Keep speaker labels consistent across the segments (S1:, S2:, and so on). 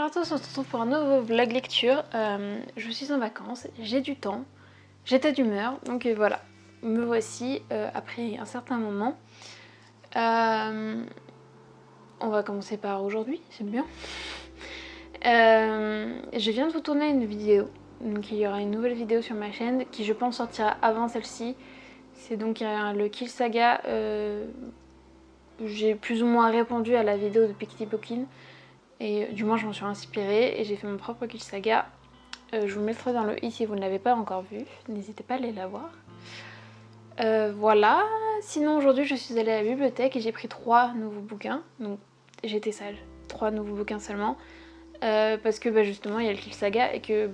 S1: Bonjour à tous, on se retrouve pour un nouveau vlog lecture. Je suis en vacances, j'ai du temps, j'étais d'humeur, donc voilà, me voici après un certain moment. On va commencer par aujourd'hui, c'est bien. Je viens de vous tourner une vidéo, donc il y aura une nouvelle vidéo sur ma chaîne qui je pense sortira avant celle-ci. C'est donc le Kill Saga. J'ai plus ou moins répondu à la vidéo de Pickety et du moins je m'en suis inspirée et j'ai fait mon propre Kill Saga. Je vous le mettrai dans le i si vous ne l'avez pas encore vu, n'hésitez pas à aller la voir. Voilà, sinon aujourd'hui je suis allée à la bibliothèque et j'ai pris 3 nouveaux bouquins, donc j'étais sage, 3 nouveaux bouquins seulement. Parce que justement il y a le Kill Saga et que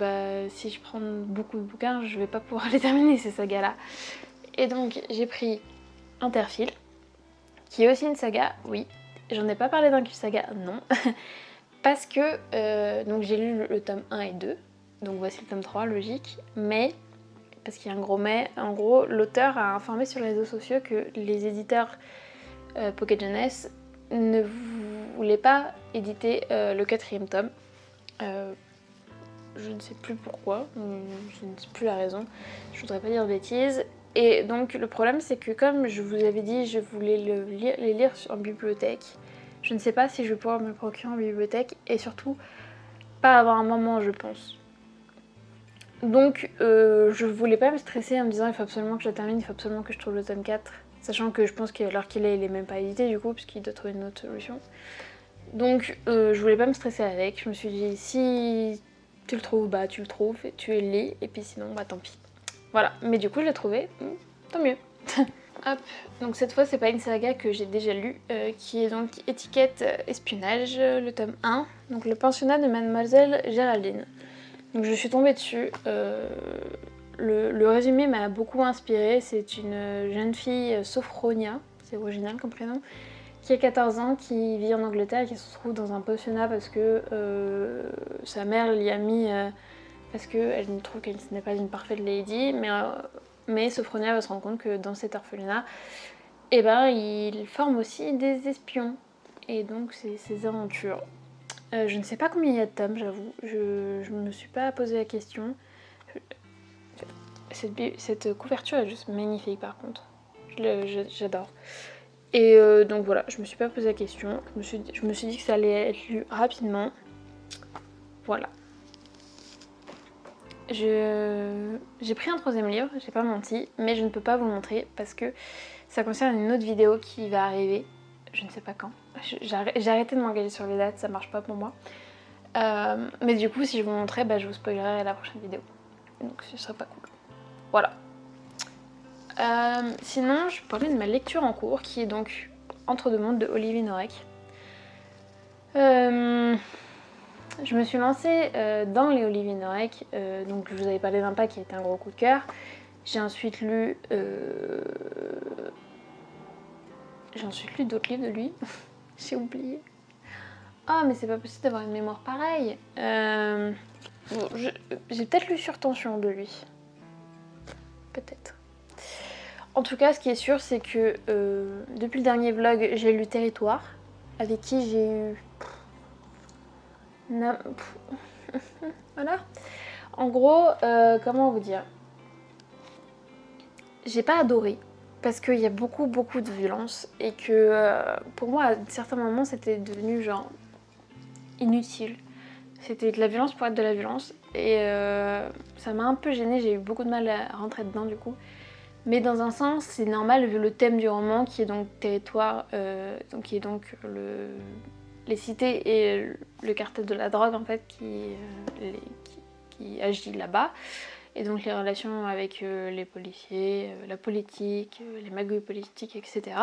S1: si je prends beaucoup de bouquins je vais pas pouvoir les terminer ces sagas là. Et donc j'ai pris Interfile, qui est aussi une saga, oui. J'en ai pas parlé dans Kill Saga, non. Parce que donc j'ai lu le tome 1 et 2, donc voici le tome 3, logique, mais, parce qu'il y a un gros mais, en gros l'auteur a informé sur les réseaux sociaux que les éditeurs Pocket Jeunesse ne voulaient pas éditer le 4e tome. Je ne sais plus pourquoi, je ne sais plus la raison, je voudrais pas dire de bêtises. Et donc le problème c'est que comme je vous avais dit, je voulais les lire en bibliothèque. Je ne sais pas si je vais pouvoir me le procurer en bibliothèque et surtout pas avoir un moment je pense. Donc je voulais pas me stresser en me disant il faut absolument que je la termine, il faut absolument que je trouve le tome 4. Sachant que je pense qu'à l'heure qu'il est, il est même pas édité du coup puisqu'il doit trouver une autre solution. Donc je voulais pas me stresser avec, je me suis dit si tu le trouves, bah tu le trouves, et tu le lis et puis sinon bah tant pis. Voilà, mais du coup je l'ai trouvé, tant mieux. Hop, donc cette fois c'est pas une saga que j'ai déjà lue, qui est donc Étiquette Espionnage, le tome 1, donc le pensionnat de Mademoiselle Géraldine. Donc je suis tombée dessus, le résumé m'a beaucoup inspirée, c'est une jeune fille, Sophronia, c'est original comme prénom, qui a 14 ans, qui vit en Angleterre et qui se trouve dans un pensionnat parce que sa mère l'y a mis parce qu'elle trouve qu'elle n'est pas une parfaite lady, mais Sophronia va se rendre compte que dans cet orphelinat, il forme aussi des espions. Et donc c'est ses aventures. Je ne sais pas combien il y a de tomes, j'avoue. Je ne me suis pas posé la question. Cette couverture est juste magnifique par contre. J'adore. Et donc voilà, je me suis pas posé la question. Je me suis dit que ça allait être lu rapidement. Voilà. J'ai pris un 3e livre, j'ai pas menti, mais je ne peux pas vous le montrer parce que ça concerne une autre vidéo qui va arriver, je ne sais pas quand. J'ai arrêté de m'engager sur les dates, ça marche pas pour moi. Mais du coup, si je vous montrais, je vous spoilerai la prochaine vidéo. Donc ce serait pas cool. Voilà. Sinon, je parlais de ma lecture en cours qui est donc Entre deux mondes de Olivier Norek. Je me suis lancée dans les Olivier Norek, donc je vous avais parlé d'un pas qui a été un gros coup de cœur. J'ai ensuite lu d'autres livres de lui. J'ai oublié. Ah mais c'est pas possible d'avoir une mémoire pareille. J'ai peut-être lu Sur tension de lui. Peut-être. En tout cas, ce qui est sûr, c'est que depuis le dernier vlog, j'ai lu Territoire, avec qui j'ai eu... Voilà. En gros, comment vous dire, j'ai pas adoré parce qu'il y a beaucoup de violence et que pour moi à certains moments c'était devenu genre inutile. C'était de la violence pour être de la violence et ça m'a un peu gênée, j'ai eu beaucoup de mal à rentrer dedans du coup. Mais dans un sens c'est normal vu le thème du roman qui est donc Territoire, qui est donc les cités et le cartel de la drogue en fait qui agit là-bas. Et donc les relations avec les policiers, la politique, les magouilles politiques, etc.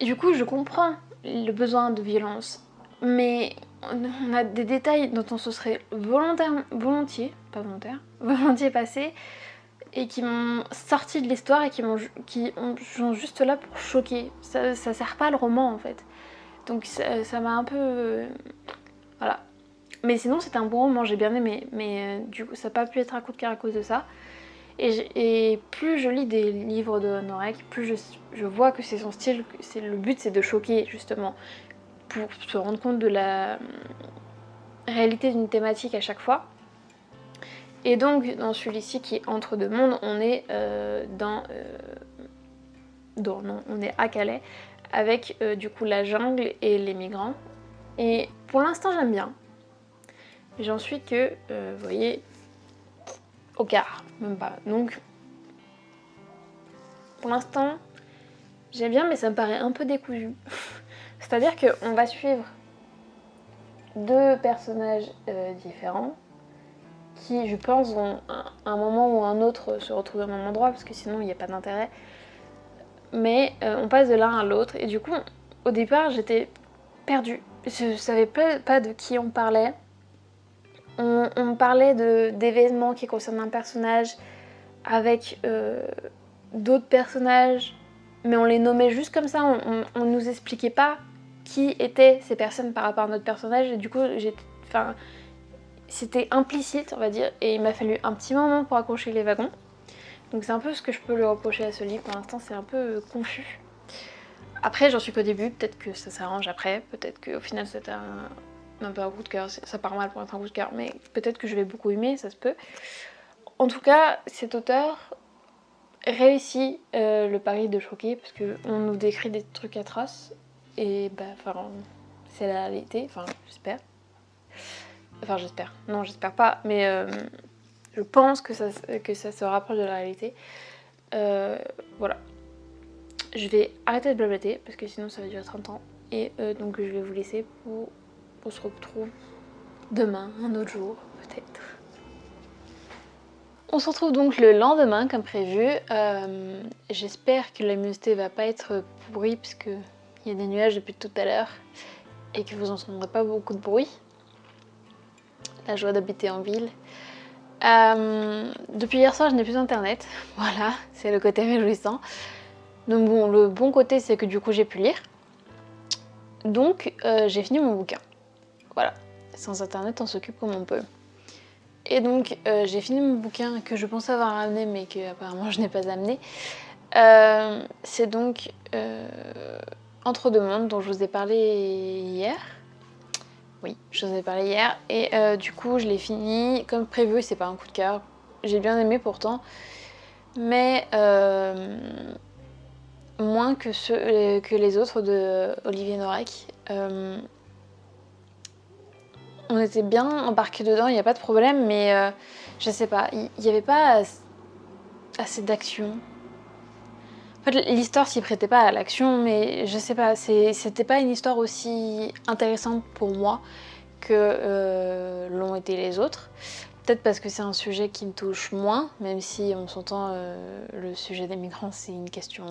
S1: Et du coup je comprends le besoin de violence, mais on a des détails dont on se serait volontiers passé et qui m'ont sorti de l'histoire et qui sont juste là pour choquer. Ça sert pas le roman en fait. Donc ça m'a un peu... voilà. Mais sinon c'était un bon roman, j'ai bien aimé. Mais du coup ça n'a pas pu être un coup de cœur à cause de ça. Et plus je lis des livres de Norek, plus je vois que c'est son style. Le but c'est de choquer justement. Pour se rendre compte de
S2: réalité d'une thématique à chaque fois. Et donc dans celui-ci qui est Entre deux mondes, on est on est à Calais avec du coup la jungle et les migrants. Et pour l'instant j'aime bien. J'en suis que, vous voyez, au quart, même pas. Donc pour l'instant j'aime bien, mais ça me paraît un peu décousu. C'est-à-dire qu'on va suivre deux personnages différents qui, je pense, vont à un moment ou à un autre se retrouver au même endroit parce que sinon il n'y a pas d'intérêt. Mais on passe de l'un à l'autre et du coup, au départ, j'étais perdue. Je savais pas de qui on parlait. On parlait d'événements qui concernent un personnage avec d'autres personnages, mais on les nommait juste comme ça. On nous expliquait pas qui étaient ces personnes par rapport à notre personnage et du coup, c'était implicite, on va dire, et il m'a fallu un petit moment pour accrocher les wagons. Donc c'est un peu ce que je peux lui reprocher à ce livre. Pour l'instant, c'est un peu confus. Après, j'en suis qu'au début, peut-être que ça s'arrange après, peut-être qu'au final c'était un peu un coup de cœur, ça part mal pour être un coup de cœur, mais peut-être que je vais beaucoup aimer, ça se peut. En tout cas, cet auteur réussit le pari de choquer, parce qu'on nous décrit des trucs atroces, et c'est la réalité, j'espère. Non, j'espère pas, mais je pense que ça se rapproche de la réalité. Voilà. Je vais arrêter de blablater parce que sinon ça va durer 30 ans. Et donc je vais vous laisser pour qu'on se retrouve demain, un autre jour peut-être. On se retrouve donc le lendemain comme prévu. J'espère que la luminosité va pas être pourrie parce qu'il y a des nuages depuis tout à l'heure et que vous n'entendrez pas beaucoup de bruit. La joie d'habiter en ville. Depuis hier soir, je n'ai plus internet. Voilà, c'est le côté réjouissant. Donc bon, le bon côté, c'est que du coup, j'ai pu lire. Donc, j'ai fini mon bouquin. Voilà, sans internet, on s'occupe comme on peut. Et donc, j'ai fini mon bouquin que je pensais avoir amené, mais que apparemment je n'ai pas amené. C'est donc Entre deux mondes, dont je vous ai parlé hier. Oui, je vous ai parlé hier. Et du coup, je l'ai fini comme prévu. C'est pas un coup de cœur. J'ai bien aimé pourtant. Mais moins que les autres de Olivier Norek. On était bien embarqués dedans, il n'y a pas de problème. Mais je sais pas, il n'y avait pas assez d'action. En fait, l'histoire s'y prêtait pas à l'action, mais je sais pas, c'était pas une histoire aussi intéressante pour moi que l'ont été les autres. Peut-être parce que c'est un sujet qui me touche moins, même si on s'entend, le sujet des migrants c'est une question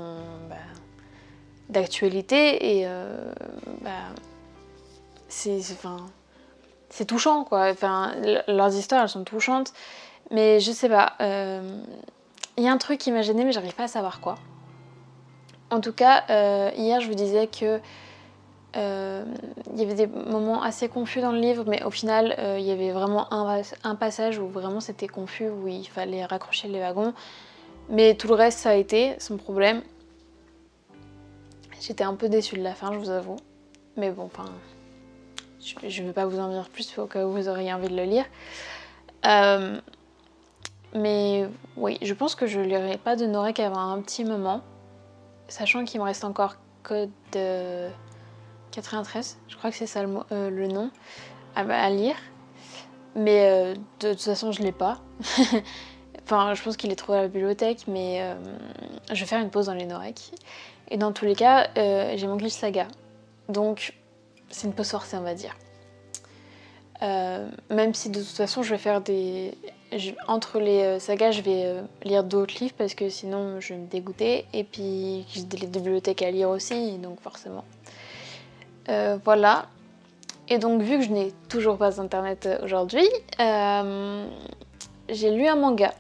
S2: d'actualité et c'est touchant quoi. Enfin, leurs histoires elles sont touchantes, mais je sais pas. Il y a un truc qui m'a gênée, mais j'arrive pas à savoir quoi. En tout cas, hier je vous disais que il y avait des moments assez confus dans le livre, mais au final il y avait vraiment un passage où vraiment c'était confus, où il fallait raccrocher les wagons, mais tout le reste ça a été sans problème. J'étais un peu déçue de la fin, je vous avoue, mais bon, je ne vais pas vous en dire plus au cas où vous auriez envie de le lire. Mais oui, je pense que je ne lirai pas de Norek avant un petit moment, sachant qu'il me reste encore Code 93, je crois que c'est ça le nom, à lire. Mais de toute façon, je ne l'ai pas. Je pense qu'il est trouvé à la bibliothèque, mais je vais faire une pause dans les Norek. Et dans tous les cas, j'ai mon Glitch Saga. Donc, c'est une pause forcée, on va dire. Même si de toute façon, je vais faire entre les sagas, je vais lire d'autres livres parce que sinon, je vais me dégoûter. Et puis, j'ai des bibliothèques à lire aussi, donc forcément. Voilà. Et donc, vu que je n'ai toujours pas internet aujourd'hui, j'ai lu un manga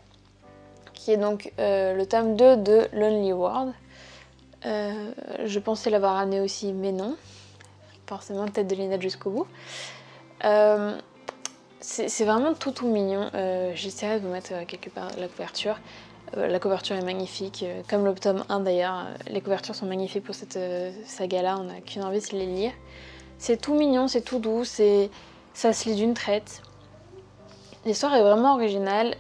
S2: qui est donc le tome 2 de Lonely World. Je pensais l'avoir amené aussi, mais non. Forcément, tête de Lina jusqu'au bout. C'est vraiment tout mignon. J'essaierai de vous mettre quelque part la couverture. La couverture est magnifique, comme le tome 1 d'ailleurs. Les couvertures sont magnifiques pour cette saga-là, on n'a qu'une envie, c'est de les lire. C'est tout mignon, c'est tout doux,
S1: Ça se lit d'une traite. L'histoire est vraiment originale.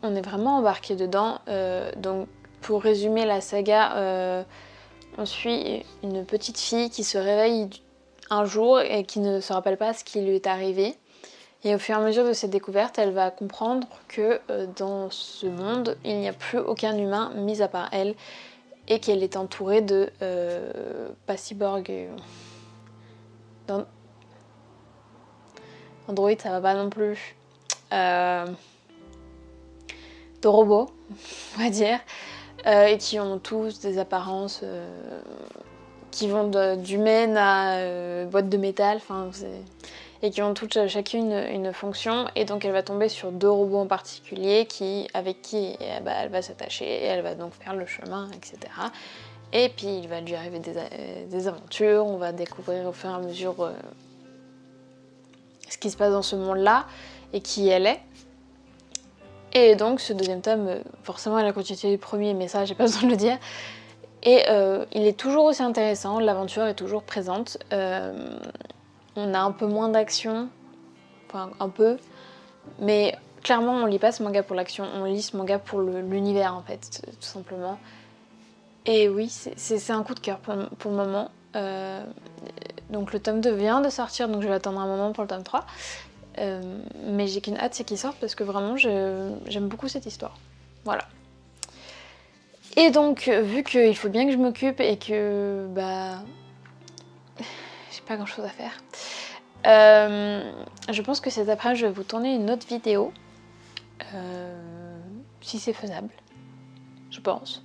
S1: On est vraiment embarqué dedans. Donc pour résumer la saga, on suit une petite fille qui se réveille un jour et qui ne se rappelle pas ce qui lui est arrivé. Et au fur et à mesure de cette découverte, elle va comprendre que dans ce monde, il n'y a plus aucun humain mis à part elle et qu'elle est entourée de pas cyborg. Android, ça va pas non plus. De robots, on va dire, et qui ont tous des apparences qui vont d'humaines à boîtes de métal, et qui ont toutes chacune une fonction. Et donc elle va tomber sur 2 robots en particulier avec qui elle va s'attacher et elle va donc faire le chemin, etc. Et puis il va lui arriver des aventures, on va découvrir au fur et à mesure ce qui se passe dans ce monde-là et qui elle est. Et donc ce 2e tome, forcément, est la continuité du premier, mais ça, j'ai pas besoin de le dire. Et il est toujours aussi intéressant, l'aventure est toujours présente. On a un peu moins d'action, enfin un peu, mais clairement, on lit pas ce manga pour l'action, on lit ce manga pour l'univers, en fait, tout simplement. Et oui, c'est un coup de cœur pour le moment. Donc le tome 2 vient de sortir, donc je vais attendre un moment pour le tome 3. Mais j'ai qu'une hâte, c'est qu'il sorte parce que vraiment j'aime beaucoup cette histoire. Voilà. Et donc, vu qu'il faut bien que je m'occupe et que j'ai pas grand chose à faire, je pense que cet après-midi je vais vous tourner une autre vidéo. Si c'est faisable, je pense.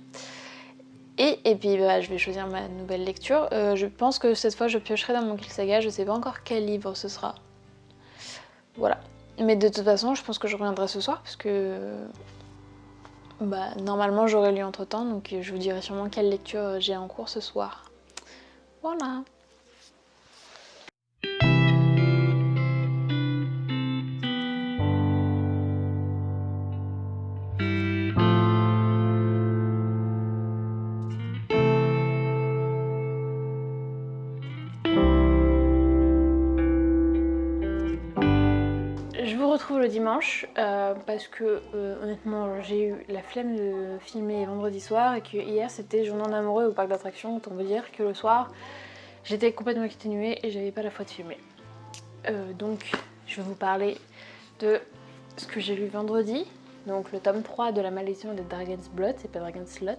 S1: Et puis je vais choisir ma nouvelle lecture. Je pense que cette fois je piocherai dans mon Kill Saga, je sais pas encore quel livre ce sera. Voilà. Mais de toute façon, je pense que je reviendrai ce soir parce que normalement j'aurai lu entre temps, donc je vous dirai sûrement quelle lecture j'ai en cours ce soir. Voilà. Je vous retrouve le dimanche parce que honnêtement j'ai eu la flemme de filmer vendredi soir et que hier c'était journée en amoureux au parc d'attractions, autant vous dire que le soir j'étais complètement exténuée et j'avais pas la foi de filmer. Donc je vais vous parler de ce que j'ai lu vendredi, donc le tome 3 de La Malédiction des Dragon's Blood, c'est pas Dragon's Slot.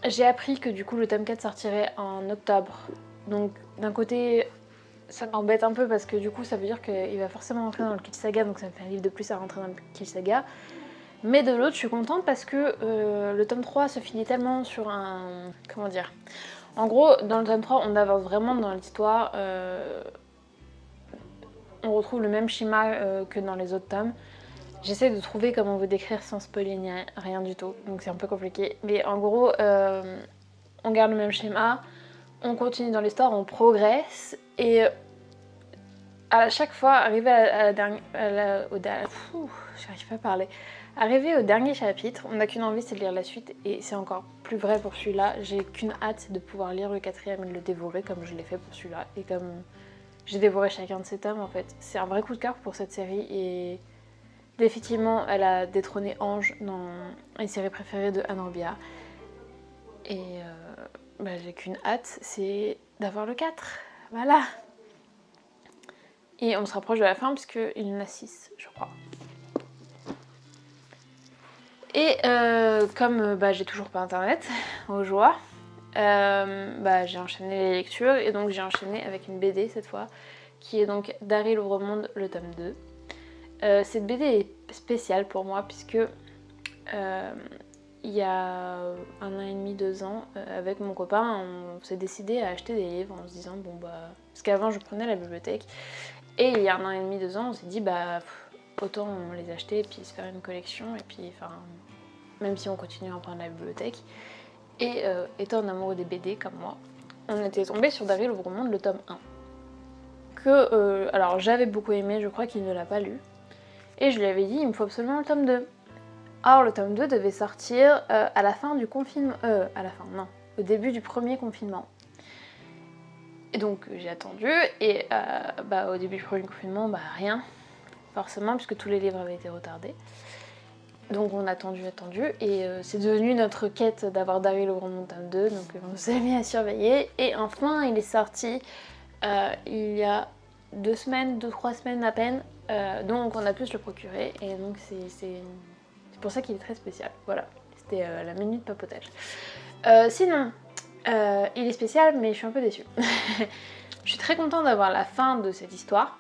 S1: J'ai appris que du coup le tome 4 sortirait en octobre, donc d'un côté ça m'embête un peu parce que du coup ça veut dire qu'il va forcément rentrer dans le Kill Saga, donc ça me fait un livre de plus à rentrer dans le Kill Saga. Mais de l'autre je suis contente parce que le tome 3 se finit tellement sur un... comment dire, en gros dans le tome 3 on avance vraiment dans l'histoire, on retrouve le même schéma que dans les autres tomes. J'essaie de trouver comment vous décrire sans spoiler ni rien du tout, donc c'est un peu compliqué. Mais en gros, on garde le même schéma, on continue dans l'histoire, on progresse, et à chaque fois, arrivé j'arrive pas à parler. Arrivé au dernier chapitre, on n'a qu'une envie, c'est de lire la suite, et c'est encore plus vrai pour celui-là. J'ai qu'une hâte, c'est de pouvoir lire le 4e et de le dévorer comme je l'ai fait pour celui-là, et comme j'ai dévoré chacun de ces tomes en fait. C'est un vrai coup de cœur pour cette série, et effectivement, elle a détrôné Ange dans les séries préférées de Anne Robillard. Et j'ai qu'une hâte, c'est d'avoir le 4. Voilà. Et on se rapproche de la fin puisqu'il y en a 6, je crois. Et comme j'ai toujours pas internet, aux joies, j'ai enchaîné les lectures. Et donc j'ai enchaîné avec une BD cette fois, qui est donc Daryl Ouvre-Monde, le tome 2. Cette BD est spéciale pour moi puisque il y a 1 an et demi, 2 ans, avec mon copain, on s'est décidé à acheter des livres en se disant parce qu'avant je prenais la bibliothèque, et il y a 1 an et demi, 2 ans, on s'est dit autant les acheter et puis se faire une collection, et puis même si on continue à en prendre la bibliothèque. Et étant amoureux des BD comme moi, on était tombé sur Daryl Ouvre-Monde, le tome 1. Que alors j'avais beaucoup aimé, je crois qu'il ne l'a pas lu. Et je lui avais dit, il me faut absolument le tome 2. Or, le tome 2 devait sortir à la fin du confinement... au début du premier confinement. Et donc j'ai attendu, et au début du premier confinement, rien, forcément, puisque tous les livres avaient été retardés. Donc on a attendu, et c'est devenu notre quête d'avoir Daryl au Grand tome 2, donc on s'est mis à surveiller, et enfin il est sorti il y a 2-3 semaines à peine, donc on a pu se le procurer, et donc c'est pour ça qu'il est très spécial, voilà, c'était la minute papotage. Sinon, il est spécial, mais je suis un peu déçue. Je suis très contente d'avoir la fin de cette histoire.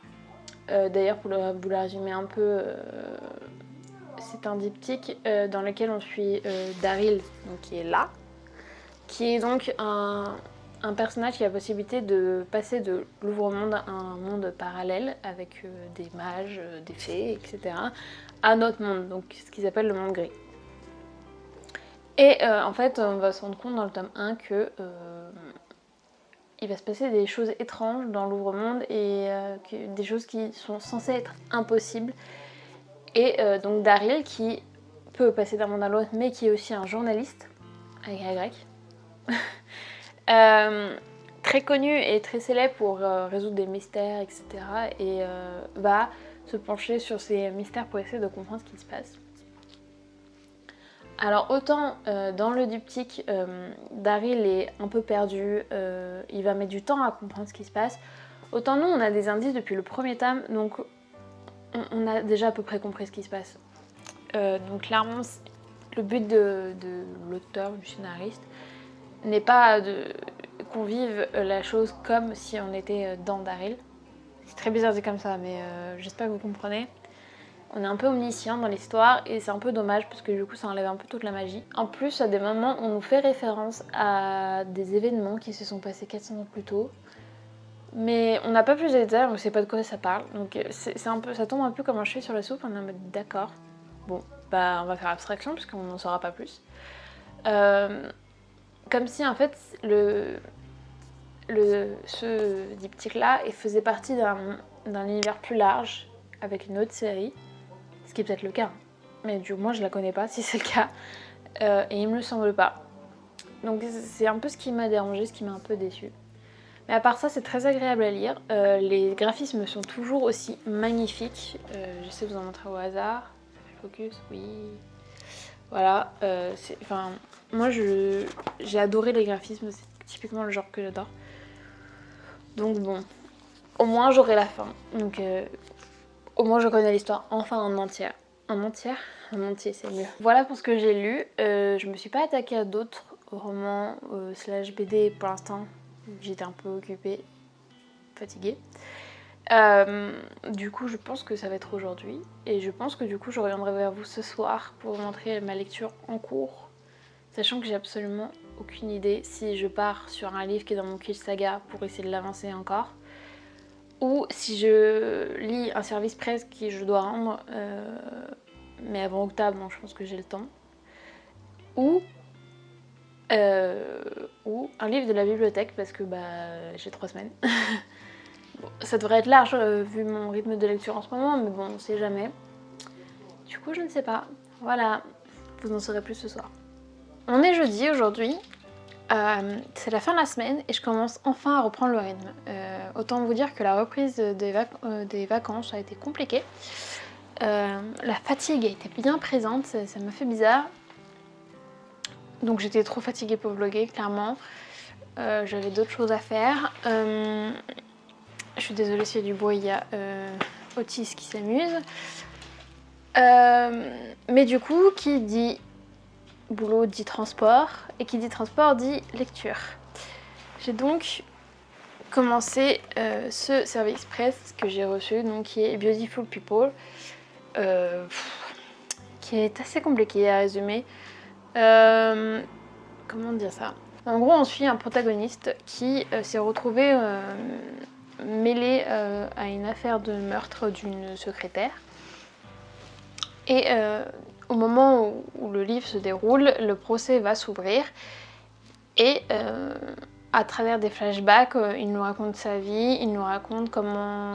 S1: D'ailleurs, pour vous la résumer un peu, c'est un diptyque dans lequel on suit Daryl, donc, qui est là, qui est donc un personnage qui a la possibilité de passer de l'ouvre-monde à un monde parallèle avec des mages, des fées, etc., à notre monde, donc ce qu'ils appellent le monde gris. Et en fait, on va se rendre compte dans le tome 1 que il va se passer des choses étranges dans l'ouvre-monde, et des choses qui sont censées être impossibles. Et donc Daryl, qui peut passer d'un monde à l'autre, mais qui est aussi un journaliste, avec un grec, très connu et très célèbre pour résoudre des mystères, etc. Et va se pencher sur ces mystères pour essayer de comprendre ce qui se passe. Alors autant dans le diptyque, Daryl est un peu perdu, il va mettre du temps à comprendre ce qui se passe, autant nous on a des indices depuis le premier tome, donc on a déjà à peu près compris ce qui se passe. Donc clairement, le but de l'auteur, du scénariste, n'est pas qu'on vive la chose comme si on était dans Daryl. C'est très bizarre dit comme ça, mais j'espère que vous comprenez. On est un peu omniscient dans l'histoire, et c'est un peu dommage parce que du coup ça enlève un peu toute la magie. En plus, à des moments, on nous fait référence à des événements qui se sont passés 400 ans plus tôt. Mais on n'a pas plus de détails, on ne sait pas de quoi ça parle. Donc c'est un peu, ça tombe un peu comme un cheveu sur la soupe, on est en mode d'accord. Bon, on va faire abstraction puisqu'on n'en saura pas plus. Comme si en fait ce diptyque-là faisait partie d'un univers plus large avec une autre série. Ce qui est peut-être le cas, mais du moins je la connais pas si c'est le cas, et il me le semble pas. Donc c'est un peu ce qui m'a dérangé, ce qui m'a un peu déçue. Mais à part ça, c'est très agréable à lire. Les graphismes sont toujours aussi magnifiques. J'essaie de vous en montrer au hasard. Focus, oui. Voilà. Moi j'ai adoré les graphismes, c'est typiquement le genre que j'adore. Donc bon, au moins j'aurai la fin. Donc au moins je connais l'histoire enfin en entière. En entière ? En entier, c'est mieux. Voilà pour ce que j'ai lu. Je me suis pas attaquée à d'autres romans / BD pour l'instant. J'étais un peu occupée, fatiguée. Du coup, je pense que ça va être aujourd'hui. Et je pense que du coup, je reviendrai vers vous ce soir pour vous montrer ma lecture en cours. Sachant que j'ai absolument aucune idée si je pars sur un livre qui est dans mon Kill Saga pour essayer de l'avancer encore. Ou si je lis un service presse que je dois rendre, mais avant octobre, donc je pense que j'ai le temps. Ou un livre de la bibliothèque, parce que j'ai 3 semaines. Bon, ça devrait être large vu mon rythme de lecture en ce moment, mais bon, on sait jamais. Du coup, je ne sais pas. Voilà, vous en saurez plus ce soir. On est jeudi aujourd'hui. C'est la fin de la semaine et je commence enfin à reprendre le rythme. Autant vous dire que la reprise des vacances a été compliquée. La fatigue a été bien présente, ça m'a fait bizarre. Donc j'étais trop fatiguée pour vlogger, clairement. J'avais d'autres choses à faire. Je suis désolée s'il y a du bruit, il y a Otis qui s'amuse. Mais du coup, qui dit boulot dit transport, et qui dit transport dit lecture. J'ai donc commencé ce service presse que j'ai reçu, donc qui est Beautiful People, qui est assez compliqué à résumer. Comment dire ça ? En gros, on suit un protagoniste qui s'est retrouvé mêlé à une affaire de meurtre d'une secrétaire. Et au moment où le livre se déroule, le procès va s'ouvrir et à travers des flashbacks, il nous raconte sa vie, il nous raconte comment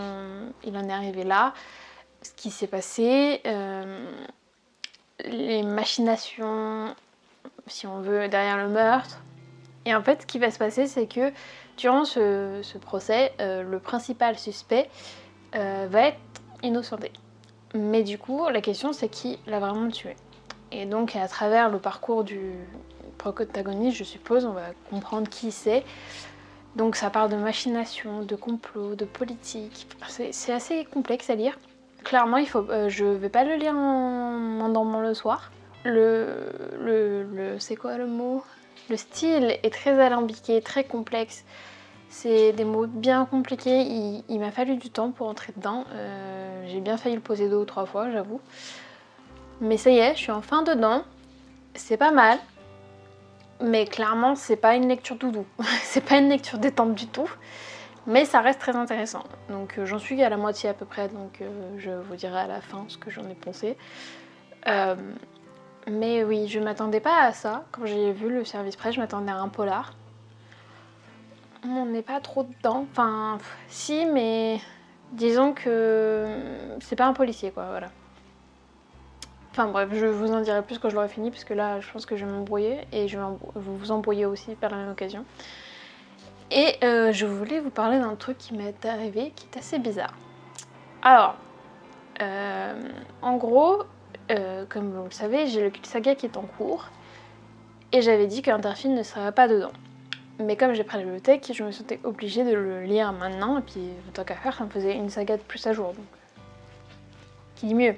S1: il en est arrivé là, ce qui s'est passé, les machinations, si on veut, derrière le meurtre. Et en fait, ce qui va se passer, c'est que
S2: durant ce procès, le principal suspect va être innocenté. Mais du coup, la question c'est qui l'a vraiment tué. Et donc à travers le parcours du protagoniste, je suppose, on va comprendre qui c'est. Donc ça parle de machination, de complot, de politique. C'est assez complexe à lire. Clairement, je vais pas le lire en m'endormant le soir. C'est quoi le mot ? Le style est très alambiqué, très complexe. C'est des mots bien compliqués. Il m'a fallu du temps pour entrer dedans. J'ai bien failli le poser 2 ou 3 fois, j'avoue. Mais ça y est, je suis enfin dedans. C'est pas mal. Mais clairement, c'est pas une lecture doudou. C'est pas une lecture détente du tout. Mais ça reste très intéressant. Donc j'en suis à la moitié à peu près. Donc je vous dirai à la fin ce que j'en ai pensé. Mais oui, je m'attendais pas à ça. Quand j'ai vu le service presse, je m'attendais à un polar. On n'est pas trop dedans. Enfin, si, mais disons que c'est pas un policier, quoi, voilà. Enfin bref, je vous en dirai plus quand je l'aurai fini, parce que là, je pense que je vais m'embrouiller, et je vais vous embrouiller aussi par la même occasion. Et je voulais vous parler d'un truc qui m'est arrivé, qui est assez bizarre. Alors, en gros, comme vous le savez, j'ai le Cul Saga qui est en cours, et j'avais dit qu'Interfil ne serait pas dedans. Mais comme j'ai pris la bibliothèque, je me sentais obligée de le lire maintenant, et puis tant qu'à faire, ça me faisait une saga de plus à jour, donc qui dit mieux.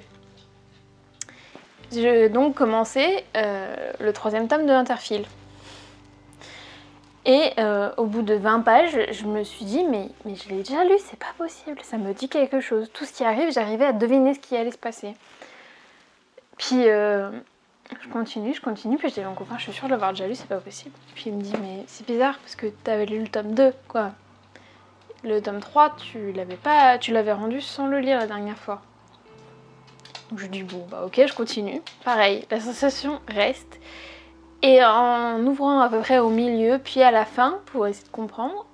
S2: J'ai donc commencé le 3e tome de Interfil. Et au bout de 20 pages, je me suis dit, mais je l'ai déjà lu, c'est pas possible, ça me dit quelque chose. Tout ce qui arrive, j'arrivais à deviner ce qui allait se passer. Puis je continue, puis je dis à mon copain, je suis sûre de l'avoir déjà lu, c'est pas possible. Puis il me dit, mais c'est bizarre, parce que t'avais lu le tome 2, quoi. Le tome 3, tu l'avais rendu sans le lire la dernière fois. Donc je dis, bon, bah ok, je continue. Pareil, la sensation reste. Et en ouvrant à peu près au milieu, puis à la fin, pour essayer de comprendre,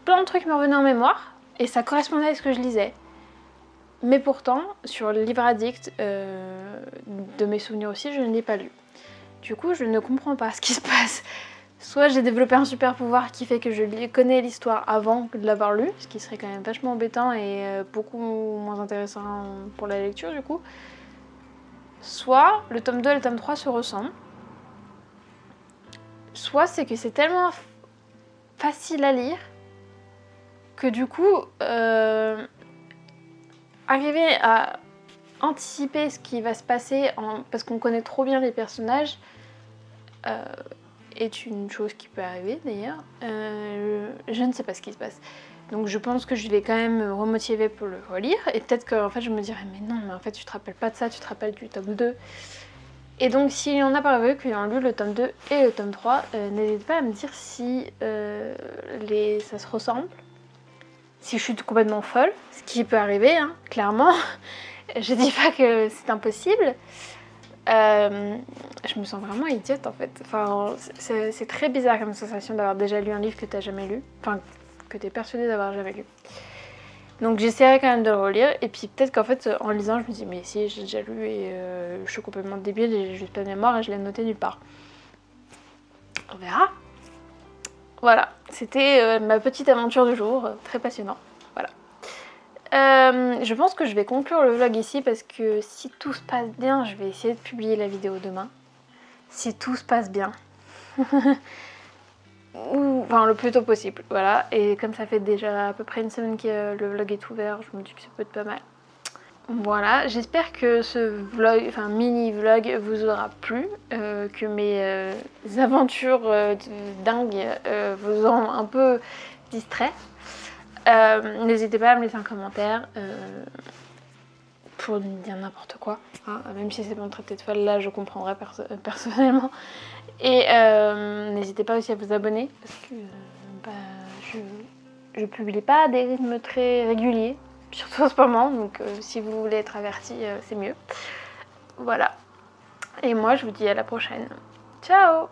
S2: plein de trucs me revenaient en mémoire, et ça correspondait à ce que je lisais. Mais pourtant, sur le livre addict de mes souvenirs aussi, je ne l'ai pas lu. Du coup, je ne comprends pas ce qui se passe. Soit j'ai développé un super pouvoir qui fait que je connais l'histoire avant que de l'avoir lu, ce qui serait quand même vachement embêtant et beaucoup moins intéressant pour la lecture du coup. Soit le tome 2 et le tome 3 se ressemblent. Soit c'est que c'est tellement facile à lire que du coup, arriver à anticiper ce qui va se passer parce qu'on connaît trop bien les personnages est une chose qui peut arriver d'ailleurs. Je ne sais pas ce qui se passe. Donc je pense que je vais quand même me remotiver pour le relire. Et peut-être qu'en fait je me dirais mais non, mais en fait tu te rappelles pas de ça, tu te rappelles du tome 2. Et donc s'il y en a parmi vous qui ont lu le tome 2 et le tome 3, n'hésitez pas à me dire si ça se ressemble. Si je suis complètement folle, ce qui peut arriver, hein, clairement. Je dis pas que c'est impossible. Je me sens vraiment idiote en fait. Enfin, c'est très bizarre comme sensation d'avoir déjà lu un livre que t'as jamais lu. Enfin, que t'es persuadée d'avoir jamais lu. Donc j'essaierai quand même de le relire. Et puis peut-être qu'en fait, en lisant, je me dis mais si, j'ai déjà lu et je suis complètement débile et j'ai juste pas de mémoire et je l'ai noté nulle part. On verra. Voilà, c'était ma petite aventure du jour, très passionnant. Voilà. Je pense que je vais conclure le vlog ici parce que si tout se passe bien, je vais essayer de publier la vidéo demain. Si tout se passe bien. Enfin, le plus tôt possible, voilà. Et comme ça fait déjà à peu près une semaine que le vlog est ouvert, je me dis que ça peut être pas mal. Voilà, j'espère que ce vlog, enfin mini-vlog vous aura plu, que mes aventures dingues vous ont un peu distrait. N'hésitez pas à me laisser un commentaire pour me dire n'importe quoi, hein, même si c'est pour me traiter de folle, là je comprendrai personnellement. Et n'hésitez pas aussi à vous abonner, parce que je publie pas à des rythmes très réguliers. Surtout en ce moment, donc si vous voulez être averti, c'est mieux. Voilà. Et moi, je vous dis à la prochaine. Ciao!